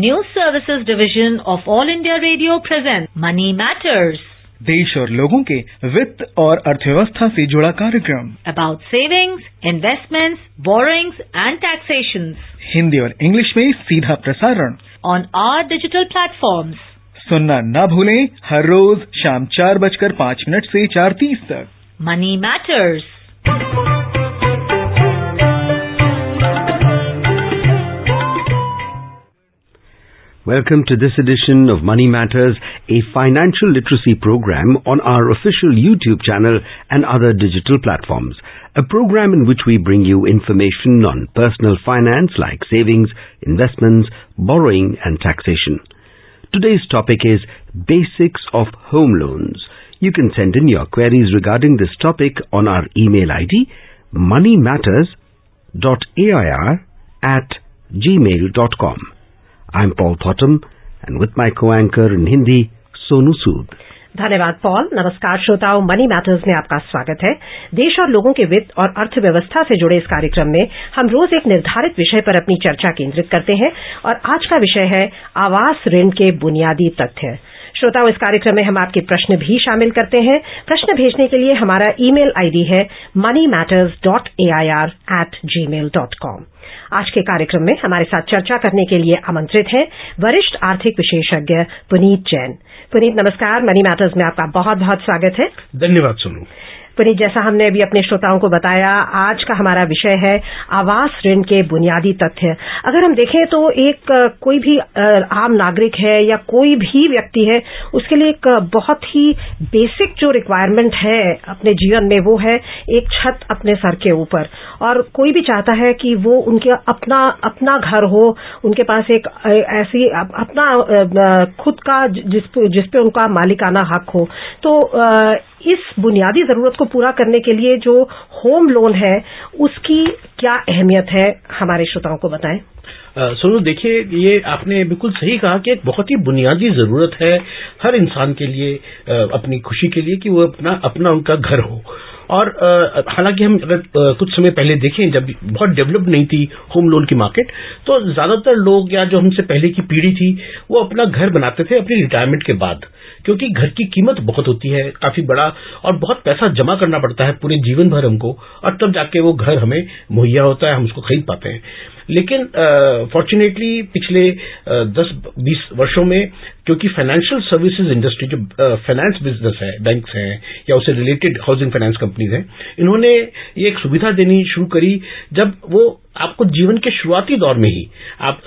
News Services Division of All India Radio presents Money Matters. देश और लोगों के वित्त और अर्थव्यवस्था से जुड़ा कार्यक्रम About savings, investments, borrowings and taxations. Hindi और इंग्लिश में सीधा प्रसारण On our digital platforms. सुनना ना भूलें हर रोज शाम 4:05 से 4:30 तक। Money Matters. Welcome to this edition of Money Matters, a financial literacy program on our official YouTube channel and other digital platforms. A program in which we bring you information on personal finance like savings, investments, borrowing and taxation. Today's topic is Basics of Home Loans. You can send in your queries regarding this topic on our email ID moneymatters.air@gmail.com. I'm Paul Thotham and with my co-anchor in Hindi, Sonu Sood. धन्यवाद Paul. नमस्कार श्रोताओं, money matters में आपका स्वागत है। देश और लोगों के वित्त और अर्थव्यवस्था से जुड़े इस कार्यक्रम में हम रोज एक निर्धारित विषय पर अपनी चर्चा केंद्रित करते हैं और आज का विषय है आवास ऋण के बुनियादी तथ्य। श्रोताओं, इस कार्यक्रम में हम आपके प्रश्न भी शामिल करते हैं। प्रश्न भेजने के लिए हमारा ईमेल आईडी है moneymatters.air@gmail.com। आज के कार्यक्रम में हमारे साथ चर्चा करने के लिए आमंत्रित हैं वरिष्ठ आर्थिक विशेषज्ञ पुनीत जैन। पुनीत नमस्कार, मनी मैटर्स में आपका बहुत बहुत स्वागत है। धन्यवाद सोनू। पुनीत, जैसा हमने अभी अपने श्रोताओं को बताया, आज का हमारा विषय है आवास ऋण के बुनियादी तथ्य। अगर हम देखें तो एक कोई भी आम नागरिक है या कोई भी व्यक्ति है, उसके लिए एक बहुत ही बेसिक जो रिक्वायरमेंट है अपने जीवन में वो है एक छत अपने सर के ऊपर। और कोई भी चाहता है कि वो उनके अपना घर हो, उनके पास एक ऐसी अपना खुद का जिसपे उनका मालिकाना हक हो। तो इस बुनियादी जरूरत को पूरा करने के लिए जो होम लोन है उसकी क्या अहमियत है, हमारे श्रोताओं को बताएं। सोनू, देखिए, ये आपने बिल्कुल सही कहा कि एक बहुत ही बुनियादी जरूरत है हर इंसान के लिए, अपनी खुशी के लिए, कि वो अपना उनका घर हो। और हालांकि हम अगर कुछ समय पहले देखें, जब बहुत डेवलप नहीं थी होम लोन की मार्केट, तो ज्यादातर लोग या जो हमसे पहले की पीढ़ी थी वो अपना घर बनाते थे अपनी रिटायरमेंट के बाद, क्योंकि घर की कीमत बहुत होती है, काफी बड़ा, और बहुत पैसा जमा करना पड़ता है पूरे जीवन भर हमको, और तब जाके वो घर हमें मुहैया होता है, हम उसको खरीद पाते हैं। लेकिन फॉर्चुनेटली पिछले 10-20 वर्षों में, क्योंकि फाइनेंशियल सर्विसेज इंडस्ट्री, जो फाइनेंस बिजनेस है, बैंक्स हैं या उससे रिलेटेड हाउसिंग फाइनेंस कंपनीज हैं, इन्होंने ये एक सुविधा देनी शुरू करी। जब वो आपको जीवन के शुरुआती दौर में ही, आप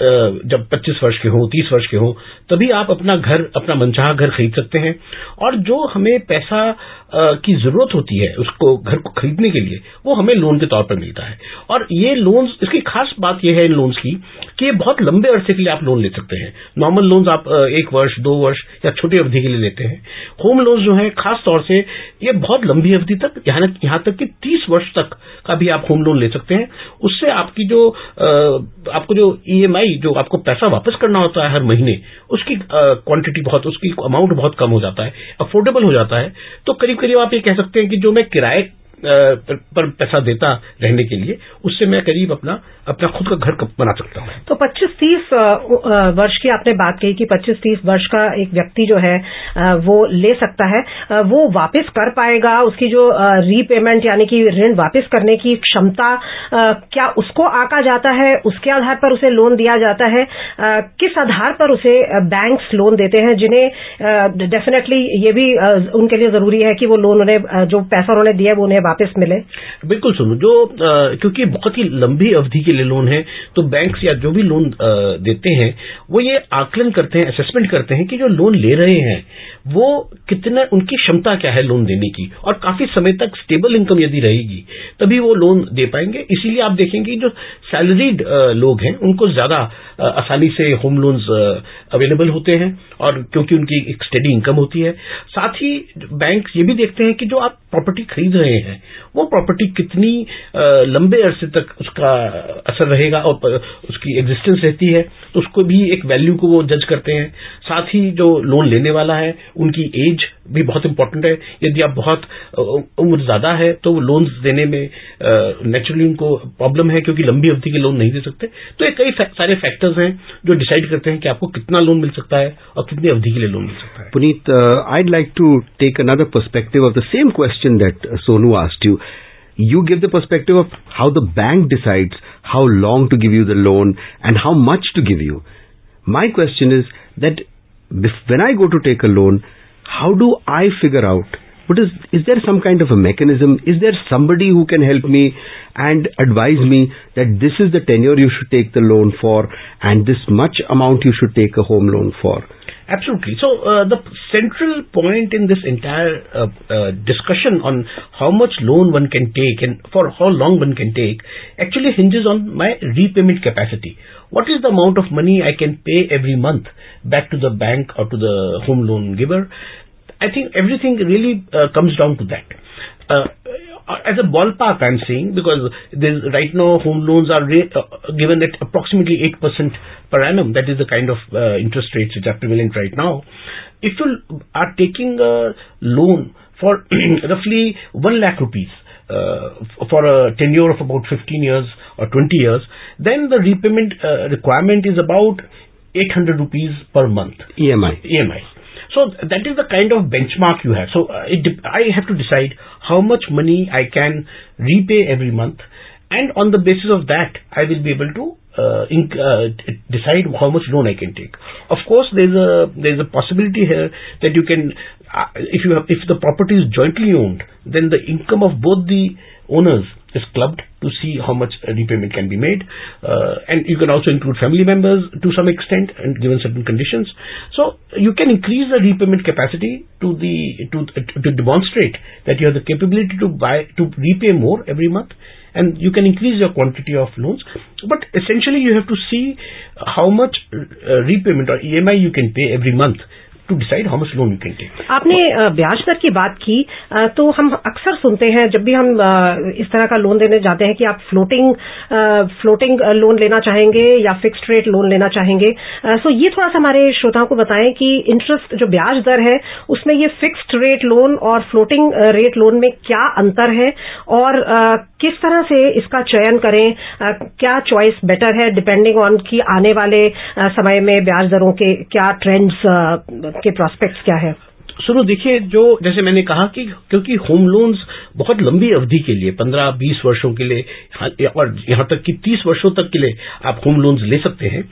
जब 25 वर्ष के हो, 30 वर्ष के हो, तभी आप अपना घर, अपना मनचाहा घर खरीद सकते हैं। और जो हमें पैसा की जरूरत होती है उसको, घर को खरीदने के लिए, वो हमें लोन के तौर पर मिलता है। और ये लोन्स, इसकी खास बात यह है इन लोन्स की कि ये बहुत लंबे अरसे के लिए आप लोन ले सकते हैं। नॉर्मल लोन्स आप 1 वर्ष, 2 वर्ष या छोटी अवधि के लिए लेते हैं। होम लोन्स जो है खास तौर से ये बहुत लंबी अवधि तक, यहां तक कि 30 वर्ष तक का भी आप होम लोन ले सकते हैं। उससे आपकी आपको जो EMI, जो आपको पैसा वापस करना होता है हर महीने, उसकी क्वांटिटी बहुत, उसकी अमाउंट बहुत कम हो जाता है, अफोर्डेबल हो जाता है। तो करीब करीब आप ये कह सकते हैं कि जो मैं किराए पर पैसा देता रहने के लिए, उससे मैं करीब अपना खुद का घर बना सकता हूँ। तो 25-30 वर्ष की आपने बात कही कि 25-30 वर्ष का एक व्यक्ति जो है वो ले सकता है। वो वापस कर पाएगा? उसकी जो रीपेमेंट यानी कि ऋण वापस करने की क्षमता, क्या उसको आंका जाता है? उसके आधार पर उसे लोन दिया जाता है? किस आधार पर उसे बैंक्स लोन देते हैं, जिन्हें डेफिनेटली ये भी उनके लिए जरूरी है कि वो लोन उन्हें, जो पैसा उन्होंने दिया वो उन्हें वापस मिले? बिल्कुल सुनो, जो क्योंकि बहुत ही लंबी अवधि के लिए लोन है, तो बैंक्स या जो भी लोन देते हैं वो ये आकलन करते हैं, असेसमेंट करते हैं कि जो लोन ले रहे हैं वो कितना, उनकी क्षमता क्या है लोन देने की, और काफी समय तक स्टेबल इनकम यदि रहेगी तभी वो लोन दे पाएंगे। इसीलिए आप देखेंगे जो सैलरीड लोग हैं उनको ज्यादा आसानी से होम लोन्स अवेलेबल होते हैं, और क्योंकि उनकी एक स्टेडी इनकम होती है। साथ ही बैंक ये भी देखते हैं कि जो आप प्रॉपर्टी खरीद रहे हैं वो प्रॉपर्टी कितनी लंबे अरसे तक उसका असर रहेगा और उसकी एग्जिस्टेंस रहती है, तो उसको भी एक वैल्यू को वो जज करते हैं। साथ ही जो लोन लेने वाला है उनकी एज भी बहुत इंपॉर्टेंट है। यदि आप बहुत उम्र ज्यादा है तो वो लोन्स देने में नेचुरली उनको प्रॉब्लम है, क्योंकि लंबी अवधि के लोन नहीं दे सकते। तो ये कई सारे फैक्टर्स हैं जो डिसाइड करते हैं कि आपको कितना लोन मिल सकता है और कितनी अवधि के लिए लोन मिल सकता है। Puneet, I'd like to take another perspective of the same question that Sonu asked you. You give the perspective of how the bank decides how long to give you the loan and how much to give you. My question is that when I go to take a loan, how do I figure out, is there some kind of a mechanism? Is there somebody who can help me and advise me that this is the tenure you should take the loan for and this much amount you should take a home loan for? Absolutely. So the central point in this entire discussion on how much loan one can take and for how long one can take actually hinges on my repayment capacity. What is the amount of money I can pay every month back to the bank or to the home loan giver? I think everything really comes down to that. As a ballpark, I'm saying, because right now home loans are given at approximately 8% per annum. That is the kind of interest rates which are prevalent right now. If you are taking a loan for roughly 1 lakh rupees for a tenure of about 15 years or 20 years, then the repayment requirement is about 800 rupees per month. EMI. So that is the kind of benchmark you have. So I have to decide how much money I can repay every month, and on the basis of that, I will be able to decide how much loan I can take. Of course, there's a possibility here that you can, if the property is jointly owned, then the income of both the owners is clubbed to see how much repayment can be made, and you can also include family members to some extent and given certain conditions. So you can increase the repayment capacity to demonstrate that you have the capability to repay more every month, and you can increase your quantity of loans. But essentially you have to see how much repayment or EMI you can pay every month to decide how much loan you can take. आपने ब्याज दर की बात की, तो हम अक्सर सुनते हैं जब भी हम इस तरह का लोन देने जाते हैं कि आप फ्लोटिंग लोन लेना चाहेंगे या फिक्स्ड रेट लोन लेना चाहेंगे। सो ये थोड़ा सा हमारे श्रोताओं को बताएं कि इंटरेस्ट जो ब्याज दर है उसमें ये फिक्स्ड रेट लोन और फ्लोटिंग रेट लोन में क्या अंतर है और किस तरह से इसका चयन करें, क्या चॉइस बेटर है डिपेंडिंग ऑन कि आने वाले समय में ब्याज दरों के क्या ट्रेंड्स के प्रोस्पेक्ट्स क्या है। सुनो, देखिए, जो जैसे मैंने कहा कि क्योंकि होम लोन्स बहुत लंबी अवधि के लिए 15-20 वर्षों के लिए और यहां तक कि 30 वर्षों तक के लिए आप होम लोन्स ले सकते हैं,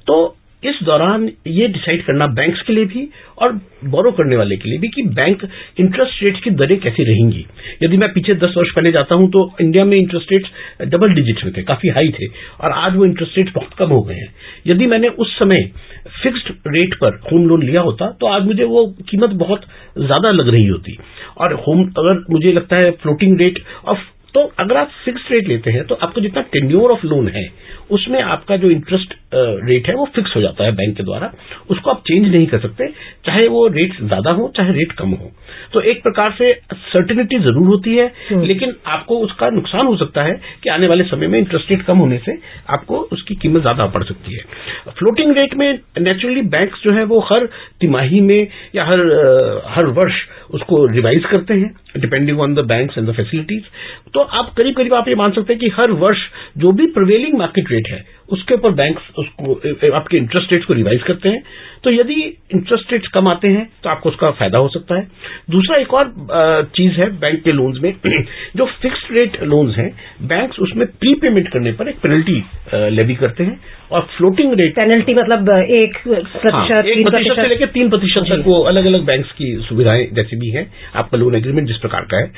तो इस दौरान ये डिसाइड करना बैंक्स के लिए भी और बोरो करने वाले के लिए भी कि बैंक इंटरेस्ट रेट्स की दरें कैसी रहेंगी। यदि मैं पीछे 10 वर्ष पहले जाता हूं तो इंडिया में इंटरेस्ट रेट्स डबल डिजिट्स में थे, काफी हाई थे, और आज वो इंटरेस्ट रेट्स बहुत कम हो गए हैं। यदि मैंने उस समय फिक्स्ड रेट पर होम लोन लिया होता तो आज मुझे वो कीमत बहुत ज्यादा लग रही होती, और अगर मुझे लगता है फ्लोटिंग रेट ऑफ, तो अगर आप फिक्स्ड रेट लेते हैं तो आपको जितना टेन्योर ऑफ लोन है उसमें आपका जो इंटरेस्ट रेट है वो फिक्स हो जाता है बैंक के द्वारा, उसको आप चेंज नहीं कर सकते, चाहे वो रेट ज्यादा हो चाहे रेट कम हो। तो एक प्रकार से सर्टेनिटी जरूर होती है, लेकिन आपको उसका नुकसान हो सकता है कि आने वाले समय में इंटरेस्ट रेट कम होने से आपको उसकी कीमत ज्यादा पड़ सकती है। फ्लोटिंग रेट में नेचुरली बैंक्स जो है वो हर तिमाही में या हर वर्ष उसको रिवाइज करते हैं depending on the banks and the facilities. तो आप करीब आप ये मान सकते हैं कि हर वर्ष जो भी प्रिवेलिंग मार्केट रेट है उसके ऊपर बैंक्स उसको आपके इंटरेस्ट रेट्स को रिवाइज करते हैं। तो यदि इंटरेस्ट रेट्स कम आते हैं तो आपको उसका फायदा हो सकता है। दूसरा एक और चीज है बैंक के लोन्स में, जो फिक्स्ड रेट लोन्स हैं बैंक्स उसमें प्री पेमेंट करने पर एक पेनल्टी लेवी करते हैं, और फ्लोटिंग रेट पेनल्टी मतलब 1% से लेकर 3% तक वो अलग अलग बैंक्स की सुविधाएं जैसे भी है, आपका लोन एग्रीमेंट जिस प्रकार का है,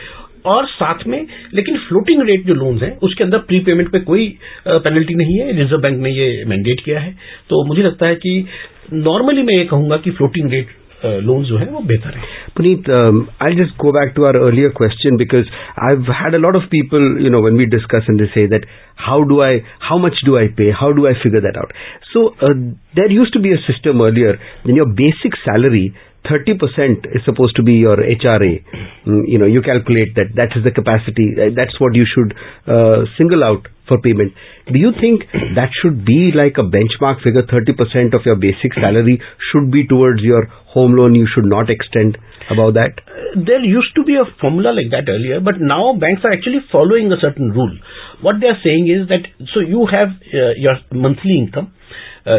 और साथ में लेकिन फ्लोटिंग रेट जो लोन्स हैं उसके अंदर प्री पेमेंट पे कोई पेनल्टी नहीं है। रिजर्व बैंक ने ये मैंडेट किया है। तो मुझे लगता है कि नॉर्मली मैं ये कहूंगा कि फ्लोटिंग रेट loans जो है वो बेहतर है। Puneet, I'll just go back to our earlier question because I've had a lot of people, when we discuss and they say that how much do I pay? How do I figure that out? So there used to be a system earlier when your basic salary 30% is supposed to be your HRA. You calculate that is the capacity. That's what you should single out for payment. Do you think that should be like a benchmark figure? 30% of your basic salary should be towards your home loan. You should not extend above that. There used to be a formula like that earlier, but now banks are actually following a certain rule. What they are saying is that, so you have your monthly income,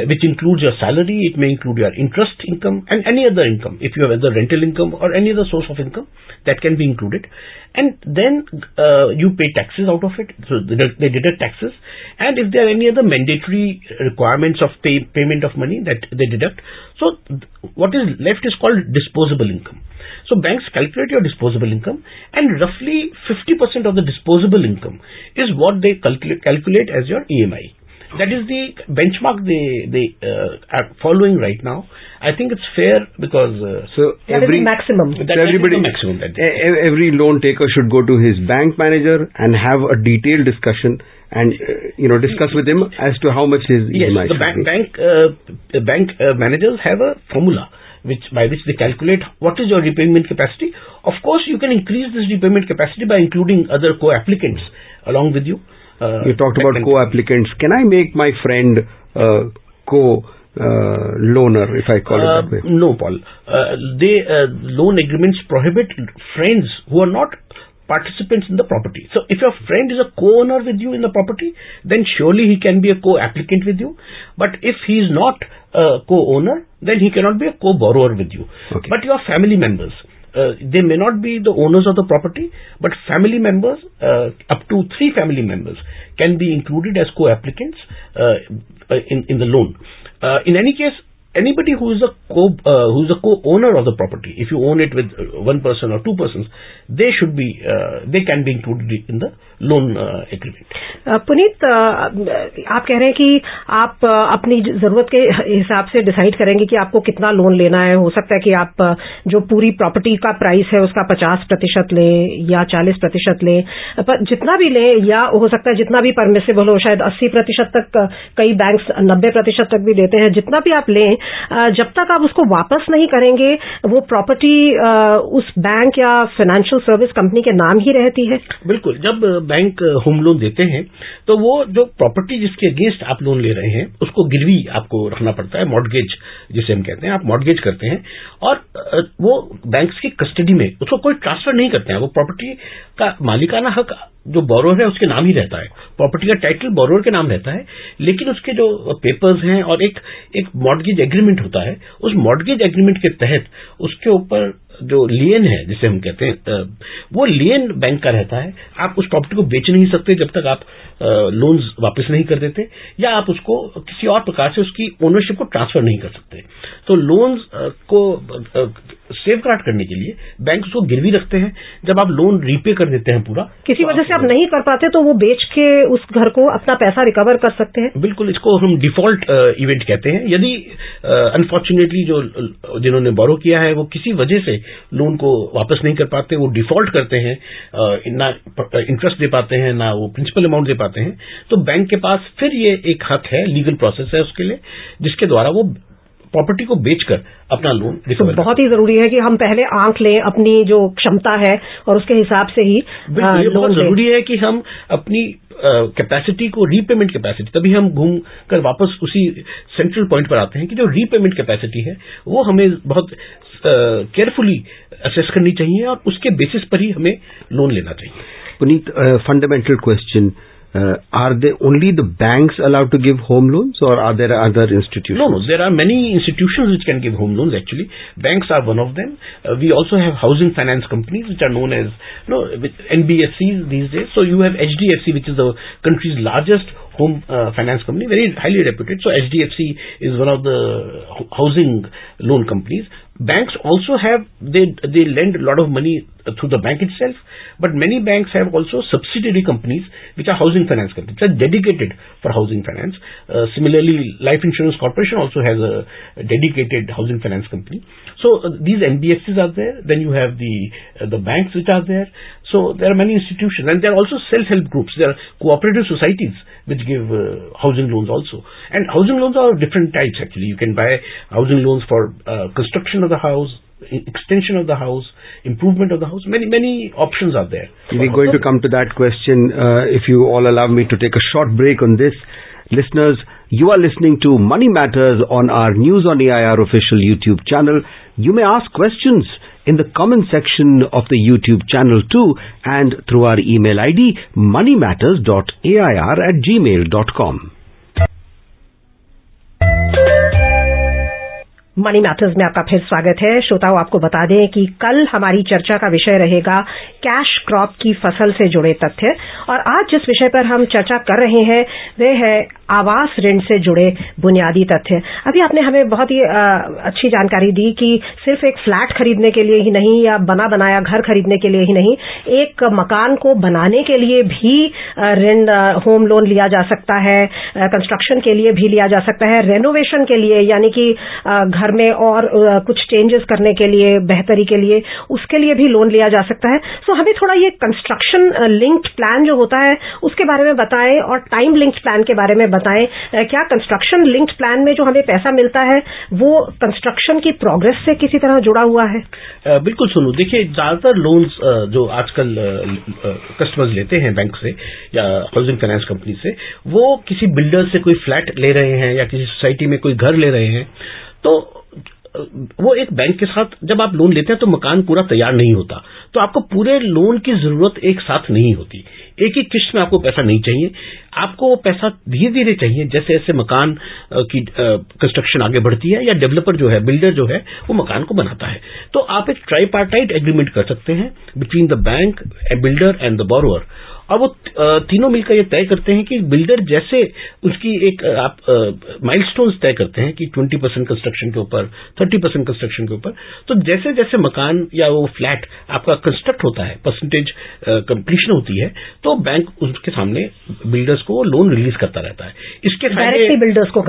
which includes your salary, it may include your interest income and any other income. If you have other rental income or any other source of income, that can be included. And then you pay taxes out of it. So they deduct taxes. And if there are any other mandatory requirements of payment of money, that they deduct. So what is left is called disposable income. So banks calculate your disposable income, and roughly 50% of the disposable income is what they calculate as your EMI. That is the benchmark they are following right now. I think it's fair because every maximum. Everybody, maximum every loan taker should go to his bank manager and have a detailed discussion and discuss with him as to how much his EMI should be. Bank managers have a formula by which they calculate what is your repayment capacity. Of course, you can increase this repayment capacity by including other co-applicants along with you. You talked about co-applicants. Can I make my friend co-loaner, if I call it that way? No, Paul. Loan agreements prohibit friends who are not participants in the property. So if your friend is a co-owner with you in the property, then surely he can be a co-applicant with you. But if he is not a co-owner, then he cannot be a co-borrower with you. Okay. But your family members, they may not be the owners of the property, but family members, up to 3 family members, can be included as co-applicants in the loan. In any case, anybody who is a co-owner of the property, if you own it with one person or two persons, they can be included in the loan agreement. Puneet, आप कह रहे हैं कि आप अपनी जरूरत के हिसाब से डिसाइड करेंगे कि आपको कितना लोन लेना है. हो सकता है कि आप जो पूरी प्रॉपर्टी का प्राइस है उसका 50% लें या 40% लें, पर जितना भी लें, या हो सकता है जितना भी परमिसिबल हो, शायद 80% तक, कई बैंक्स 90% तक भी देते हैं. जितना भी आप लें, जब तक आप उसको वापस नहीं करेंगे, वो प्रॉपर्टी उस बैंक या फाइनेंशियल सर्विस कंपनी के नाम ही रहती है. बिल्कुल. जब बैंक होम लोन देते हैं तो वो जो प्रॉपर्टी जिसके अगेंस्ट आप लोन ले रहे हैं उसको गिरवी आपको रखना पड़ता है, मॉर्गेज जिसे हम कहते हैं. आप मॉर्गेज करते हैं और वो बैंक्स की कस्टडी में उसको कोई ट्रांसफर नहीं करते हैं. वो प्रॉपर्टी का मालिकाना हक जो बोरोअर है उसके नाम ही रहता है. प्रॉपर्टी का टाइटल बोरोअर के नाम रहता है, लेकिन उसके जो पेपर्स हैं और एक मॉर्गेज एग्रीमेंट होता है, उस मॉर्गेज एग्रीमेंट के तहत उसके ऊपर जो लियन है जिसे हम कहते हैं, वो लियन बैंक का रहता है. आप उस प्रॉपर्टी को बेच नहीं सकते जब तक आप लोन्स वापस नहीं कर देते, या आप उसको किसी और प्रकार से उसकी ओनरशिप को ट्रांसफर नहीं कर सकते. तो लोन्स को सेफ गार्ड करने के लिए बैंक उसको गिरवी रखते हैं. जब आप लोन रीपे कर देते हैं पूरा, किसी वजह से आप नहीं कर पाते, तो वो बेच के उस घर को अपना पैसा रिकवर कर सकते हैं. बिल्कुल. इसको हम डिफॉल्ट इवेंट कहते हैं. यदि अनफॉर्चुनेटली जो जिन्होंने बोरो किया है वो किसी वजह से लोन को वापस नहीं कर पाते, वो डिफॉल्ट करते हैं, ना इंटरेस्ट दे पाते हैं, ना वो प्रिंसिपल अमाउंट दे पाते हैं, तो बैंक के पास फिर ये एक हक है, लीगल प्रोसेस है उसके लिए, जिसके द्वारा वो प्रॉपर्टी को बेचकर अपना लोन रिकवर. तो बहुत ही जरूरी है कि हम पहले आंक लें अपनी जो क्षमता है और उसके हिसाब से ही लोन. जरूरी है कि हम अपनी कैपेसिटी को, रीपेमेंट कैपेसिटी, तभी हम घूम कर वापस उसी सेंट्रल पॉइंट पर आते हैं कि जो रीपेमेंट कैपेसिटी है वो हमें बहुत केयरफुली असेस करनी चाहिए और उसके बेसिस पर ही हमें लोन लेना चाहिए. Puneet, fundamental question, are they only the banks allowed to give home loans, or are there other institutions? No, there are many institutions which can give home loans actually. Banks are one of them. We also have housing finance companies which are known as NBFCs these days. So you have HDFC, which is the country's largest home finance company, very highly reputed. So HDFC is one of the housing loan companies. Banks also have, they lend a lot of money through the bank itself, but many banks have also subsidiary companies which are housing finance companies, which are dedicated for housing finance. Similarly, Life Insurance Corporation also has a dedicated housing finance company. So these NBFCs are there. Then you have the banks which are there. So there are many institutions, and there are also self-help groups. There are cooperative societies which give housing loans also. And housing loans are of different types actually. You can buy housing loans for construction of the house, extension of the house, improvement of the house. Many options are there. We're going to come to that question. If you all allow me to take a short break on this. Listeners, you are listening to Money Matters on our News on AIR official YouTube channel. You may ask questions in the comment section of the YouTube channel too, and through our email ID moneymatters.air@gmail.com. Money matters में आपका फिर स्वागत है। श्रोताओं, आपको बता दें कि कल हमारी चर्चा का विषय रहेगा कैश क्रॉप की फसल से जुड़े तथ्य, और आज जिस विषय पर हम चर्चा कर रहे हैं वह है आवास ऋण से जुड़े बुनियादी तथ्य। अभी आपने हमें बहुत ही अच्छी जानकारी दी कि सिर्फ एक फ्लैट खरीदने के लिए ही नहीं या बना बनाया घर खरीदने के लिए ही नहीं, एक मकान को बनाने के लिए भी ऋण होम लोन लिया जा सकता है, कंस्ट्रक्शन के लिए भी लिया जा सकता है, रेनोवेशन के लिए यानी कि घर में और कुछ चेंजेस करने के लिए, बेहतरी के लिए, उसके लिए भी लोन लिया जा सकता है। सो हमें थोड़ा ये कंस्ट्रक्शन लिंक्ड प्लान जो होता है उसके बारे में बताएं और टाइम लिंक्ड प्लान के बारे में बताएं। क्या कंस्ट्रक्शन लिंक्ड प्लान में जो हमें पैसा मिलता है वो कंस्ट्रक्शन की प्रोग्रेस से किसी तरह जुड़ा हुआ है? बिल्कुल सुनो, देखिए ज्यादातर लोन्स जो आजकल कस्टमर्स लेते हैं बैंक से या हाउसिंग फाइनेंस कंपनी से, वो किसी बिल्डर से कोई फ्लैट ले रहे हैं या किसी सोसाइटी में कोई घर ले रहे हैं, तो वो एक बैंक के साथ जब आप लोन लेते हैं तो मकान पूरा तैयार नहीं होता, तो आपको पूरे लोन की जरूरत एक साथ नहीं होती। एक एक किस्त में आपको पैसा नहीं चाहिए, आपको वो पैसा धीरे धीरे चाहिए। जैसे जैसे मकान की कंस्ट्रक्शन आगे बढ़ती है या डेवलपर जो है, बिल्डर जो है, वो मकान को बनाता है, तो आप एक ट्राइपार्टाइट एग्रीमेंट कर सकते हैं between the bank, A builder and the borrower. और वो तीनों मिलकर ये तय करते हैं कि बिल्डर जैसे उसकी एक आप माइलस्टोन्स तय करते हैं कि 20% कंस्ट्रक्शन के ऊपर, 30% कंस्ट्रक्शन के ऊपर, तो जैसे जैसे मकान या वो फ्लैट आपका कंस्ट्रक्ट होता है, परसेंटेज कंप्लीशन होती है, तो बैंक उसके सामने बिल्डर्स को लोन रिलीज करता रहता है। इसके डायरेक्टली बिल्डर्स को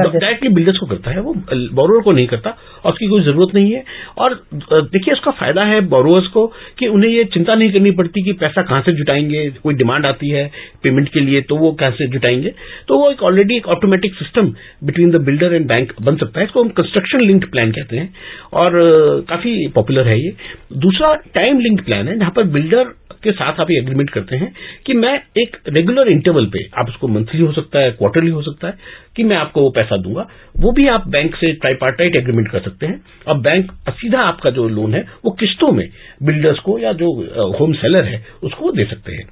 करता है, वो बोरोअर को नहीं करता और उसकी कोई जरूरत नहीं है। और देखिए उसका फायदा है बोरोअर्स को कि उन्हें ये चिंता नहीं करनी पड़ती कि पैसा कहां से जुटाएंगे, कोई डिमांड आती है पेमेंट के लिए तो वो कैसे जुटाएंगे, तो वो एक ऑलरेडी एक automatic system between the builder and bank बन सकता है। इसको हम कंस्ट्रक्शन लिंक्ड प्लान कहते हैं और काफी पॉपुलर है ये। दूसरा टाइम लिंक्ड प्लान है, जहां पर बिल्डर के साथ आप ये एग्रीमेंट करते हैं कि मैं एक रेगुलर इंटरवल पे, आप उसको मंथली हो सकता है, क्वार्टरली हो सकता है, कि मैं आपको वो पैसा दूंगा। वो भी आप बैंक से ट्राइपार्टाइट एग्रीमेंट कर सकते हैं और बैंक सीधा आपका जो लोन है वो किस्तों में बिल्डर्स को या जो होम सेलर है उसको दे सकते हैं।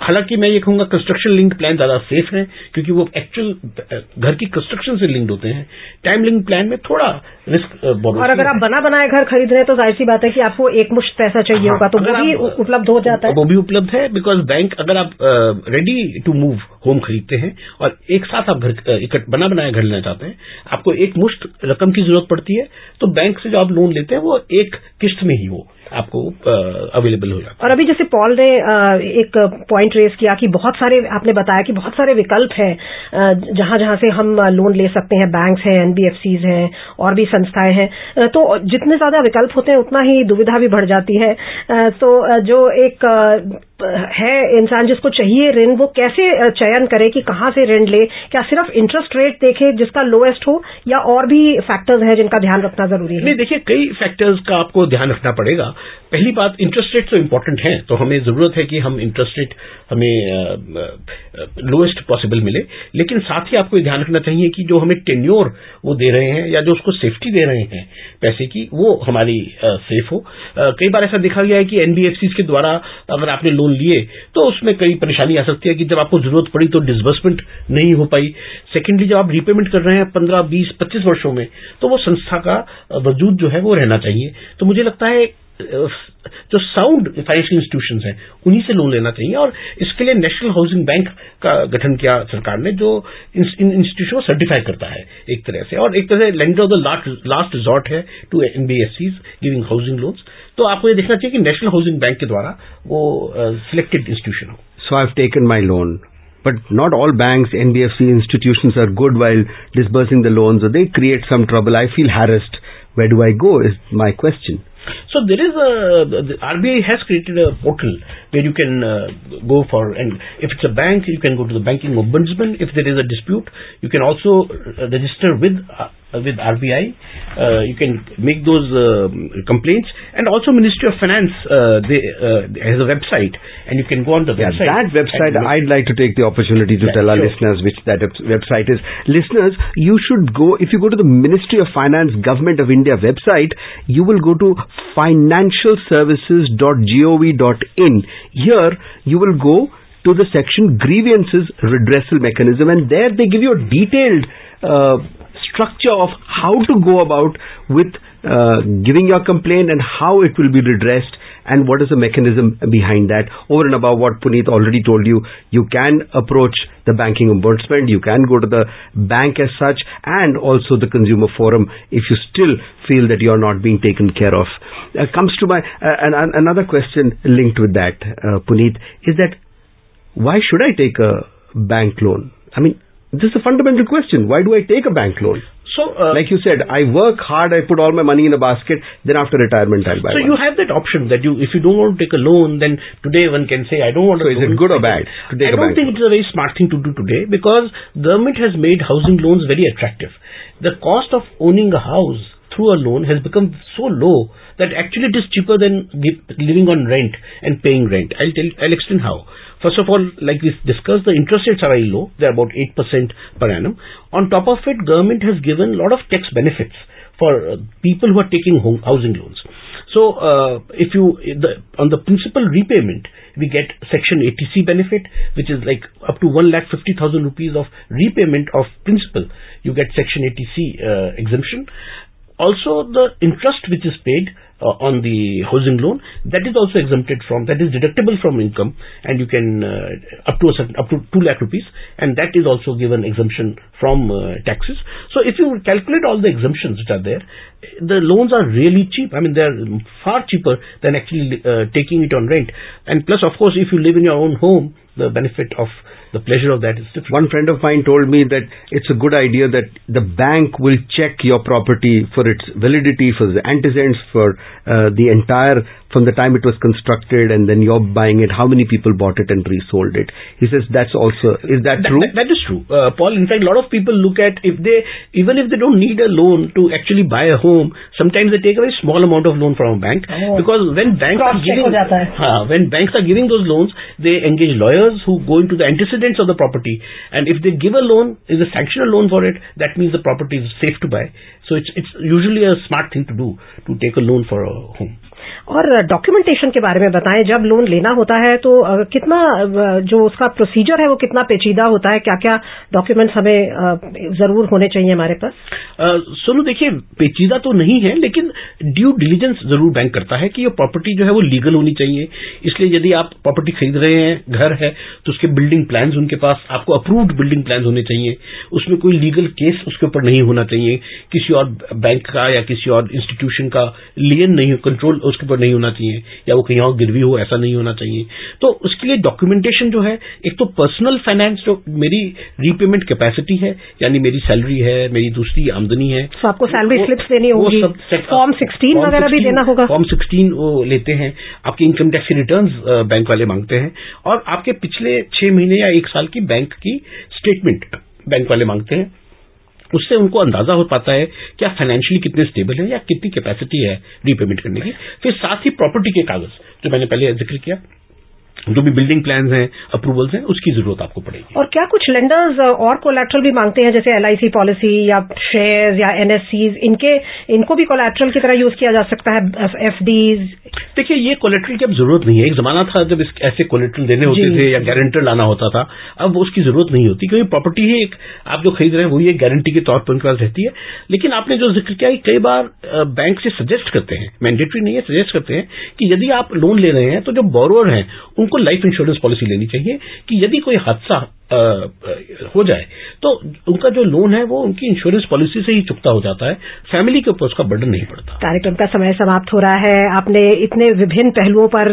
हालांकि मैं ये कहूंगा कंस्ट्रक्शन लिंक्ड प्लान ज्यादा सेफ है क्योंकि वो एक्चुअल घर की कंस्ट्रक्शन से लिंक्ड होते हैं। टाइम लिंक्ड प्लान में थोड़ा रिस्क और अगर आप बना बनाए घर खरीद रहे हैं तो जाहिर सी बात है कि आपको एक मुश्त पैसा चाहिए होगा, तो वो भी उपलब्ध हो जाता है। वो भी उपलब्ध है बिकॉज बैंक, अगर आप रेडी टू मूव होम खरीदते हैं और एक साथ आप घर बना बनाया घर लेना चाहते हैं, आपको एक मुश्त रकम की जरूरत पड़ती है, तो बैंक से जो आप लोन लेते हैं वो एक किस्त में ही वो आपको अवेलेबल हो जाता है। और अभी जैसे पॉल ने एक पॉइंट रेज किया कि बहुत सारे, आपने बताया कि बहुत सारे विकल्प हैं जहां जहां से हम लोन ले सकते हैं, बैंक्स हैं, एनबीएफसीज हैं और भी संस्थाएं हैं, तो जितने ज्यादा विकल्प होते हैं उतना ही दुविधा भी बढ़ जाती है। तो जो एक है इंसान जिसको चाहिए ऋण, वो कैसे चयन करे कि कहां से ऋण ले? क्या सिर्फ इंटरेस्ट रेट देखे जिसका लोएस्ट हो या और भी फैक्टर्स हैं जिनका ध्यान रखना जरूरी है? नहीं, देखिए कई फैक्टर्स का आपको ध्यान रखना पड़ेगा। पहली बात, इंटरेस्ट रेट तो इंपॉर्टेंट है, तो हमें जरूरत है कि हम इंटरेस्ट रेट हमें लोएस्ट पॉसिबल मिले, लेकिन साथ ही आपको ध्यान रखना चाहिए कि जो हमें टेन्योर वो दे रहे हैं या जो उसको सेफ्टी दे रहे हैं पैसे की, वो हमारी सेफ हो। कई बार ऐसा देखा गया है कि एनबीएफसीज के द्वारा अगर आपने लोन लिए तो उसमें कई परेशानी आ सकती है कि जब आपको जरूरत पड़ी तो डिसबर्समेंट नहीं हो पाई। सेकेंडली, जब आप रीपेमेंट कर रहे हैं 15, 20, 25 वर्षों में, तो वो संस्था का वजूद जो है वो रहना चाहिए। तो मुझे लगता है जो साउंड फाइनेंशियल इंस्टीट्यूशंस हैं उन्हीं से लोन लेना चाहिए, और इसके लिए नेशनल हाउसिंग बैंक का गठन किया सरकार ने, जो इन इंस्टीट्यूशन को सर्टिफाई करता है एक तरह से, और एक तरह से lender of the last resort है to NBFCs giving housing loans. तो आपको ये देखना चाहिए कि नेशनल हाउसिंग बैंक के द्वारा वो सिलेक्टेड इंस्टीट्यूशन हो। So I've taken my loan, but not all banks, NBFC institutions are good while disbursing the loans, or they create some trouble. I feel harassed. Where do I go is my question. So there is the RBI has created a portal where you can go for, and if it's a bank, you can go to the banking ombudsman. If there is a dispute, you can also register with with RBI. You can make those complaints, and also Ministry of Finance has a website, and you can go on the website. That website, I'd like to take the opportunity to tell our listeners which that website is. Listeners, you should go, if you go to the Ministry of Finance Government of India website, you will go to financialservices.gov.in. Here, you will go to the section Grievances Redressal Mechanism, and there they give you a detailed structure of how to go about with giving your complaint and how it will be redressed and what is the mechanism behind that. Over and above what Puneet already told you, you can approach the banking ombudsman, you can go to the bank as such, and also the consumer forum if you still feel that you are not being taken care of. Comes to my another question linked with that, Puneet, is that why should I take a bank loan? I mean, this is a fundamental question. Why do I take a bank loan? So, like you said, I work hard, I put all my money in a basket, then after retirement I'll buy one. So you have that option that if you don't want to take a loan, then today one can say, I don't want to take a loan. So is it good or bad to take a bank loan? I don't think it's a very smart thing to do today, because government has made housing loans very attractive. The cost of owning a house through a loan has become so low that actually it is cheaper than living on rent and paying rent. I'll explain how. First of all, like we discussed, the interest rates are very low. They're about 8% per annum. On top of it, government has given a lot of tax benefits for people who are taking housing loans. So, on the principal repayment, we get Section 80C benefit, which is like up to 1,50,000 rupees of repayment of principal. You get Section 80C exemption. Also, the interest which is paid on the housing loan, that is also exempted from, that is deductible from income, and you can up to 2 lakh rupees, and that is also given exemption from taxes. So if you calculate all the exemptions which are there, the loans are really cheap. I mean, they are far cheaper than actually taking it on rent. And plus, of course, if you live in your own home, the benefit of the pleasure of that is different. One friend of mine told me that it's a good idea that the bank will check your property for its validity, for the antecedents, for the entire, from the time it was constructed and then you're buying it, how many people bought it and resold it. He says that's also, is that true? That is true. Paul, in fact, a lot of people look at, even if they don't need a loan to actually buy a home, sometimes they take a very small amount of loan from a bank, because when banks are giving those loans, they engage lawyers who go into the antecedents of the property, and if they give a loan, is a sanctional loan for it, that means the property is safe to buy. So it's usually a smart thing to do, to take a loan for a home. और documentation के बारे में बताएं, जब loan लेना होता है तो कितना जो उसका प्रोसीजर है वो कितना पेचीदा होता है, क्या क्या डॉक्यूमेंट्स हमें जरूर होने चाहिए हमारे पास? सोनू, देखिए, पेचीदा तो नहीं है, लेकिन ड्यू डिलीजेंस जरूर बैंक करता है कि ये प्रॉपर्टी जो है वो लीगल होनी चाहिए. इसलिए यदि आप प्रॉपर्टी खरीद रहे हैं, घर है, तो उसके बिल्डिंग प्लान्स उनके पास, आपको अप्रूव्ड बिल्डिंग प्लान्स होने चाहिए. उसमें कोई लीगल केस उसके ऊपर नहीं होना चाहिए, किसी और बैंक का या किसी और इंस्टीट्यूशन का लियन नहीं, कंट्रोल उसके ऊपर नहीं होना चाहिए, या वो कहीं और गिरवी हो, ऐसा नहीं होना चाहिए. तो उसके लिए डॉक्यूमेंटेशन जो है, एक तो पर्सनल फाइनेंस, जो मेरी रीपेमेंट कैपेसिटी है, यानी मेरी सैलरी है, मेरी दूसरी आमदनी है, तो आपको सैलरी स्लिप्स देनी होगी, फॉर्म 16 वगैरह भी देना होगा. फॉर्म 16 वो लेते हैं, आपके इनकम टैक्स की रिटर्न्स बैंक वाले मांगते हैं, और आपके पिछले 6 महीने या 1 साल की बैंक की स्टेटमेंट बैंक वाले मांगते हैं. उससे उनको अंदाजा हो पाता है कि आप फाइनेंशियली कितने स्टेबल हैं या कितनी कैपेसिटी है रीपेमेंट करने की. फिर साथ ही प्रॉपर्टी के कागज, जो मैंने पहले जिक्र किया, जो भी बिल्डिंग प्लान्स हैं, अप्रूवल्स हैं, उसकी जरूरत आपको पड़ेगी. और क्या कुछ लेंडर्स और कोलैटरल भी मांगते हैं, जैसे LIC पॉलिसी या शेयर्स या NSCs, इनको भी कोलैटरल की तरह यूज किया जा सकता है, FDs? देखिए, ये कोलैटरल की अब जरूरत नहीं है. एक जमाना था जब ऐसे कोलैटरल देने होते थे या गारंटर लाना होता था. अब उसकी जरूरत नहीं होती, क्योंकि प्रॉपर्टी ही एक, आप जो खरीद रहे हैं वही एक गारंटी के तौर पर उनके पास रहती है. लेकिन आपने जो जिक्र किया, कई बार बैंक से सजेस्ट करते हैं, मैंडेटरी नहीं है, सजेस्ट करते हैं कि यदि आप लोन ले रहे हैं तो जो बोरोअर हैं उनको लाइफ इंश्योरेंस पॉलिसी लेनी चाहिए, कि यदि कोई हादसा हो जाए तो उनका जो लोन है वो उनकी इंश्योरेंस पॉलिसी से ही चुकता हो जाता है, फैमिली के ऊपर उसका बर्डन नहीं पड़ता. कार्यक्रम का समय समाप्त हो रहा है. आपने इतने विभिन्न पहलुओं पर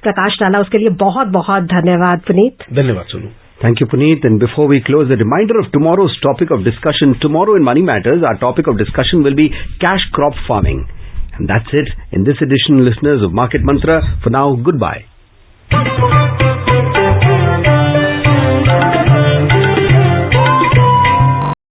प्रकाश डाला, उसके लिए बहुत बहुत धन्यवाद पुनीत. धन्यवाद Sonu. Thank you, Puneet. And before we close, a reminder of tomorrow's topic of discussion. Tomorrow in Money Matters, our topic of discussion will be cash crop farming. And that's it in this edition, listeners of Market Mantra. For now, goodbye.